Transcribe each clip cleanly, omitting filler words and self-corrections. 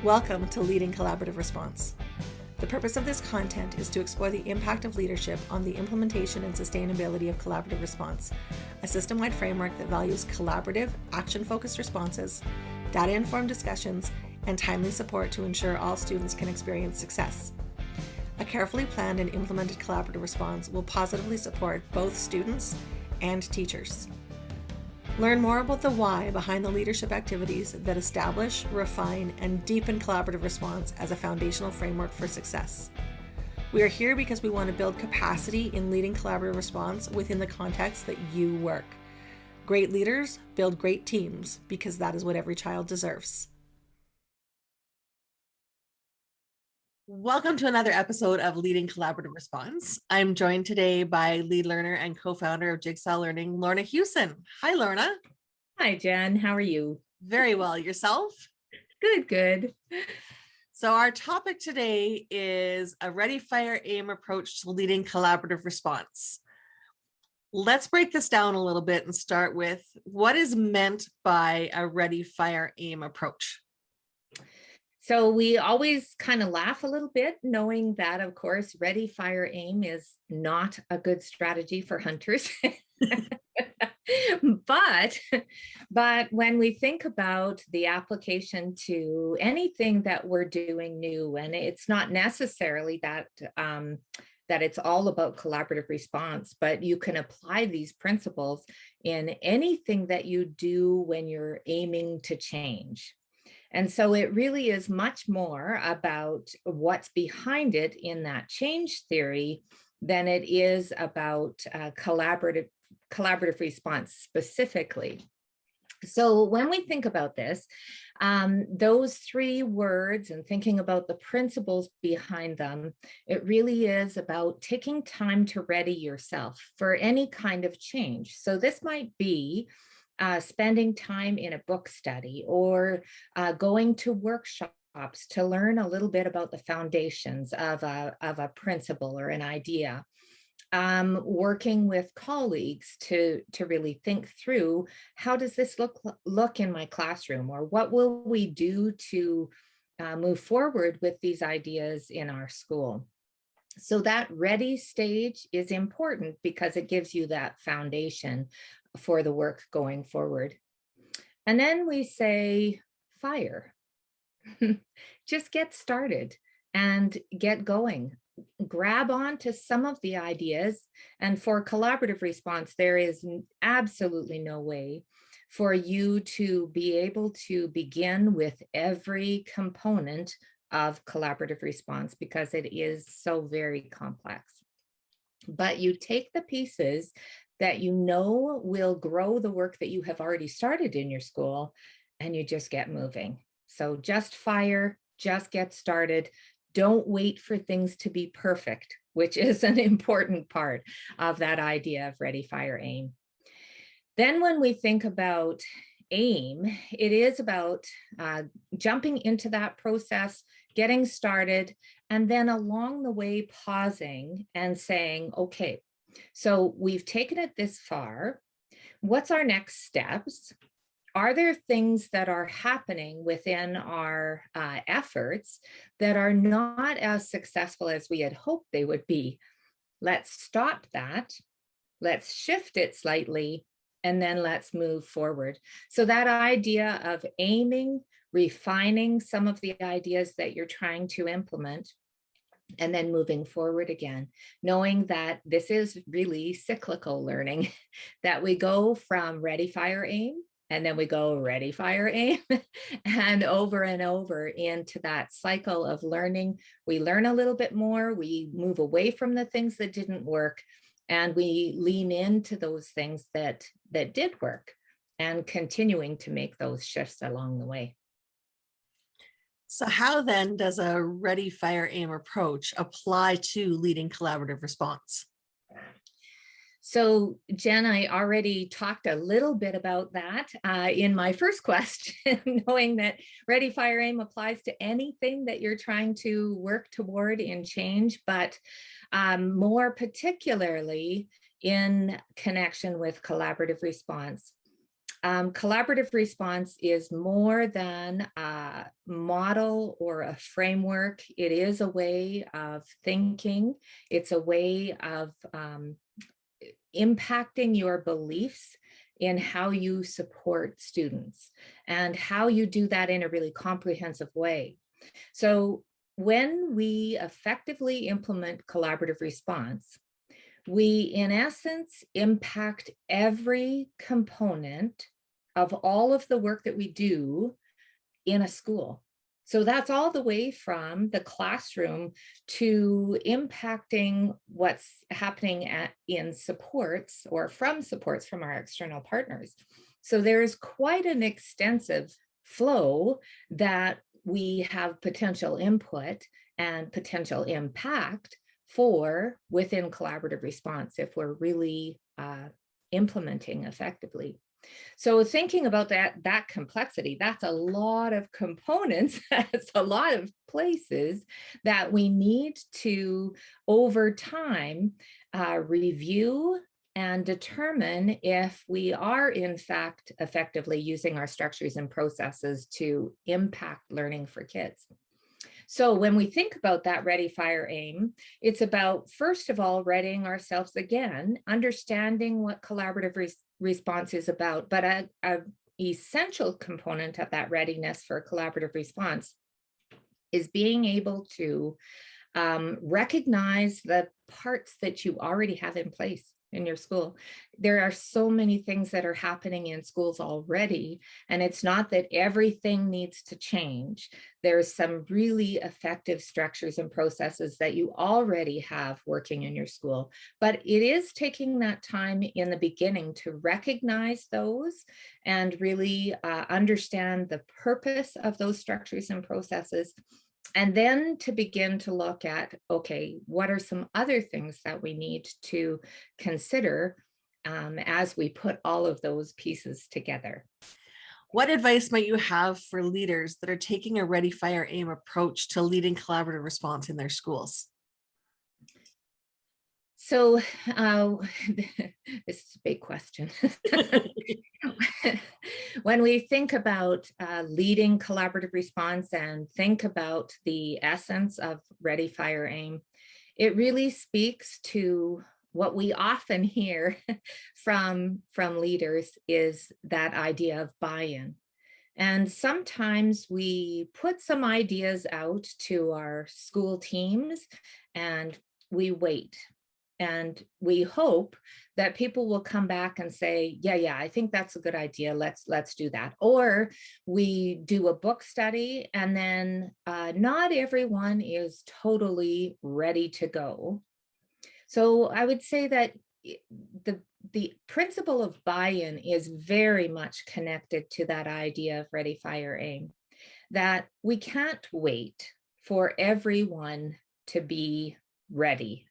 Welcome to Leading Collaborative Response. The purpose of this content is to explore the impact of leadership on the implementation and sustainability of collaborative response, a system-wide framework that values collaborative, action-focused responses, data-informed discussions, and timely support to ensure all students can experience success. A carefully planned and implemented collaborative response will positively support both students and teachers. Learn more about the why behind the leadership activities that establish, refine, and deepen collaborative response as a foundational framework for success. We are here because we want to build capacity in leading collaborative response within the context that you work. Great leaders build great teams because that is what every child deserves. Welcome to another episode of Leading Collaborative Response. I'm joined today by lead learner and co-founder of Jigsaw Learning, Lorna Hewson. Hi, Lorna. Hi, Jen. How are you? Very well. Yourself? Good, good. So our topic today is a ready, fire, aim approach to leading collaborative response. Let's break this down a little bit and start with what is meant by a ready, fire, aim approach. So we always kind of laugh a little bit, knowing that, of course, ready, fire, aim is not a good strategy for hunters. But when we think about the application to anything that we're doing new, and it's not necessarily that it's all about collaborative response, but you can apply these principles in anything that you do when you're aiming to change. And so it really is much more about what's behind it in that change theory than it is about collaborative response specifically. So when we think about this, those three words and thinking about the principles behind them, it really is about taking time to ready yourself for any kind of change. So this might be spending time in a book study or going to workshops to learn a little bit about the foundations of a principle or an idea. Working with colleagues to really think through, how does this look in my classroom, or what will we do to move forward with these ideas in our school? So that ready stage is important because it gives you that foundation for the work going forward. And then we say fire. Just get started and get going. Grab on to some of the ideas. And for collaborative response, there is absolutely no way for you to be able to begin with every component of collaborative response because it is so very complex. But you take the pieces that you know will grow the work that you have already started in your school, and you just get moving. So just fire, just get started. Don't wait for things to be perfect, which is an important part of that idea of ready, fire, aim. Then when we think about aim, it is about jumping into that process, getting started, and then along the way pausing and saying, okay, so we've taken it this far. What's our next steps? Are there things that are happening within our efforts that are not as successful as we had hoped they would be? Let's stop that. Let's shift it slightly, and then let's move forward. So that idea of aiming, refining some of the ideas that you're trying to implement, and then moving forward again, knowing that this is really cyclical learning, that we go from ready, fire, aim, and then we go ready, fire, aim, and over into that cycle of learning. We learn a little bit more, we move away from the things that didn't work, and we lean into those things that did work, and continuing to make those shifts along the way. So how then does a ready, fire, aim approach apply to leading collaborative response? So Jen, I already talked a little bit about that in my first question, knowing that ready, fire, aim applies to anything that you're trying to work toward in change, but more particularly in connection with collaborative response. Collaborative response is more than model or a framework. It is a way of thinking. It's a way of impacting your beliefs in how you support students and how you do that in a really comprehensive way. So when we effectively implement collaborative response, we in essence impact every component of all of the work that we do in a school. So that's all the way from the classroom to impacting what's happening in supports or from supports from our external partners. So there's quite an extensive flow that we have potential input and potential impact for within collaborative response if we're really implementing effectively. So thinking about that complexity, that's a lot of components, that's a lot of places that we need to, over time, review and determine if we are in fact effectively using our structures and processes to impact learning for kids. So when we think about that ready, fire, aim, it's about, first of all, readying ourselves again, understanding what collaborative response is about, but a essential component of that readiness for collaborative response is being able to recognize the parts that you already have in place in your school. There are so many things that are happening in schools already, and it's not that everything needs to change. There's some really effective structures and processes that you already have working in your school, but it is taking that time in the beginning to recognize those and really understand the purpose of those structures and processes. And then to begin to look at, okay, what are some other things that we need to consider as we put all of those pieces together? What advice might you have for leaders that are taking a ready, fire, aim approach to leading collaborative response in their schools? So this is a big question. When we think about leading collaborative response and think about the essence of ready, fire, aim, it really speaks to what we often hear from leaders is that idea of buy-in. And sometimes we put some ideas out to our school teams and we wait. And we hope that people will come back and say, yeah, I think that's a good idea. Let's do that. Or we do a book study and then not everyone is totally ready to go. So I would say that the principle of buy-in is very much connected to that idea of ready, fire, aim, that we can't wait for everyone to be ready.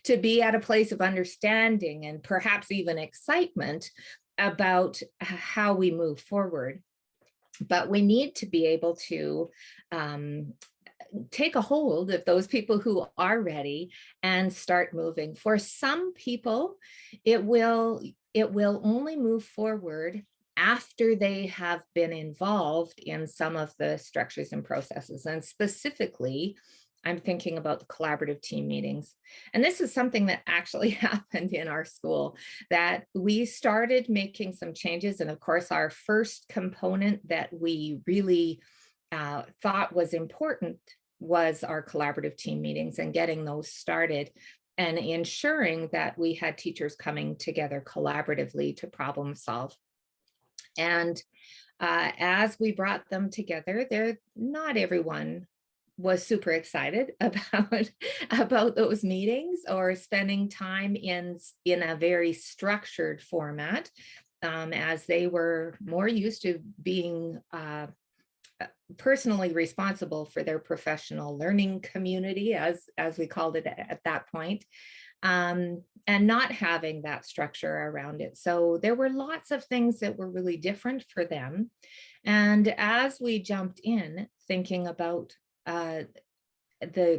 To be at a place of understanding and perhaps even excitement about how we move forward. But we need to be able to take a hold of those people who are ready and start moving. For some people, it will only move forward after they have been involved in some of the structures and processes. And specifically, I'm thinking about the collaborative team meetings. And this is something that actually happened in our school, that we started making some changes. And of course, our first component that we really thought was important was our collaborative team meetings and getting those started and ensuring that we had teachers coming together collaboratively to problem solve. And as we brought them together, not everyone was super excited about those meetings or spending time in a very structured format, as they were more used to being personally responsible for their professional learning community, as we called it at that point, and not having that structure around it. So there were lots of things that were really different for them. And as we jumped in thinking about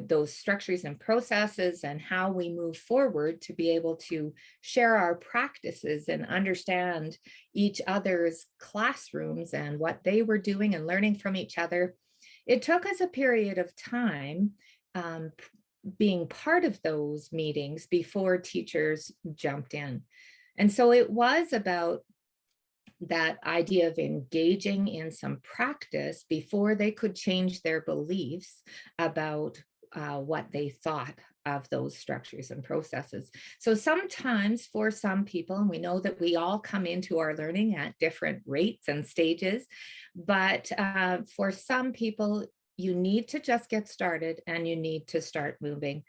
those structures and processes and how we move forward to be able to share our practices and understand each other's classrooms and what they were doing and learning from each other, it took us a period of time being part of those meetings before teachers jumped in. And so it was about that idea of engaging in some practice before they could change their beliefs about what they thought of those structures and processes. So sometimes for some people, and we know that we all come into our learning at different rates and stages, but for some people, you need to just get started and you need to start moving.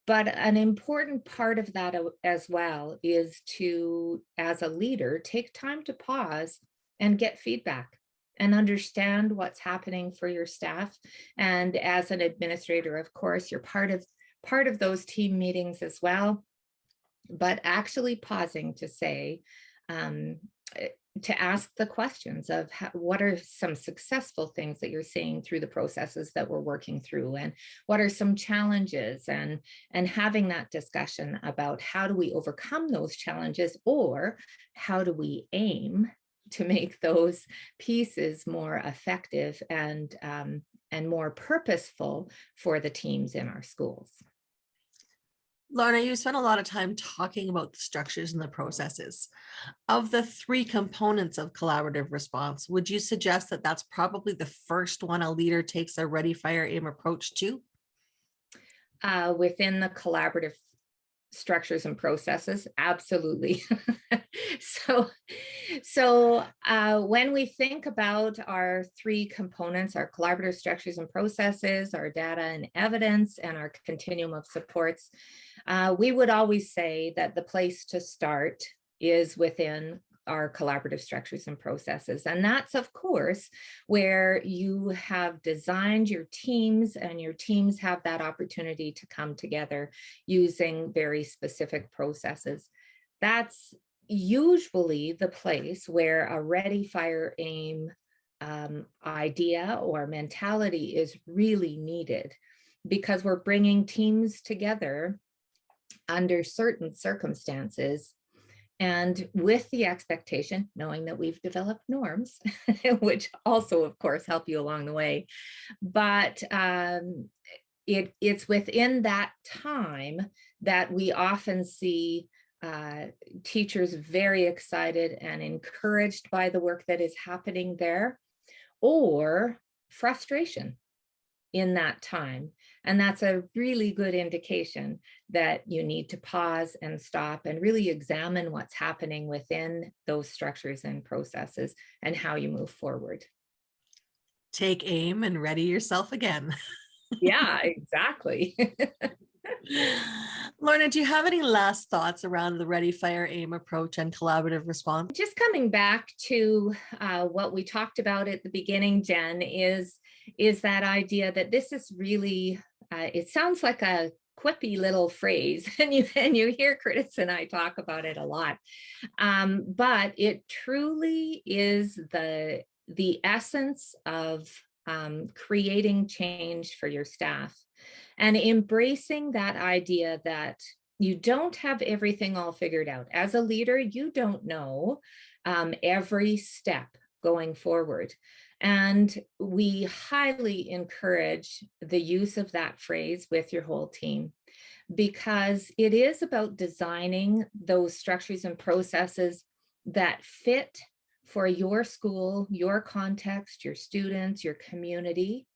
But an important part of that as well is to, as a leader, take time to pause and get feedback and understand what's happening for your staff. And as an administrator, of course, you're part of those team meetings as well, but actually pausing to say, to ask the questions of what are some successful things that you're seeing through the processes that we're working through, and what are some challenges, and having that discussion about how do we overcome those challenges, or how do we aim to make those pieces more effective and more purposeful for the teams in our schools. Lorna, you spent a lot of time talking about the structures and the processes. Of the three components of collaborative response, would you suggest that that's probably the first one a leader takes a ready, fire, aim approach to? Within the collaborative structures and processes, absolutely. So when we think about our three components, our collaborative structures and processes, our data and evidence, and our continuum of supports, we would always say that the place to start is within our collaborative structures and processes. And that's, of course, where you have designed your teams, and your teams have that opportunity to come together using very specific processes. That's usually the place where a ready, fire, aim idea or mentality is really needed, because we're bringing teams together under certain circumstances, and with the expectation, knowing that we've developed norms, which also, of course, help you along the way. But it's within that time that we often see teachers very excited and encouraged by the work that is happening there, or frustration in that time. And that's a really good indication that you need to pause and stop and really examine what's happening within those structures and processes and how you move forward. Take aim and ready yourself again. Yeah, exactly. Lorna, do you have any last thoughts around the ready, fire, aim approach and collaborative response? Just coming back to what we talked about at the beginning, Jen, is that idea that this is really, it sounds like a quippy little phrase, and you hear Curtis and I talk about it a lot, but it truly is the essence of creating change for your staff, and embracing that idea that you don't have everything all figured out. As a leader, you don't know every step going forward. And we highly encourage the use of that phrase with your whole team, because it is about designing those structures and processes that fit for your school, your context, your students, your community.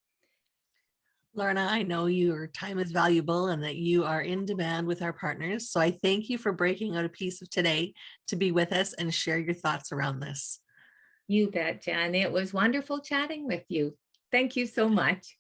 Lorna, I know your time is valuable and that you are in demand with our partners. So I thank you for breaking out a piece of today to be with us and share your thoughts around this. You bet, Jen. It was wonderful chatting with you. Thank you so much.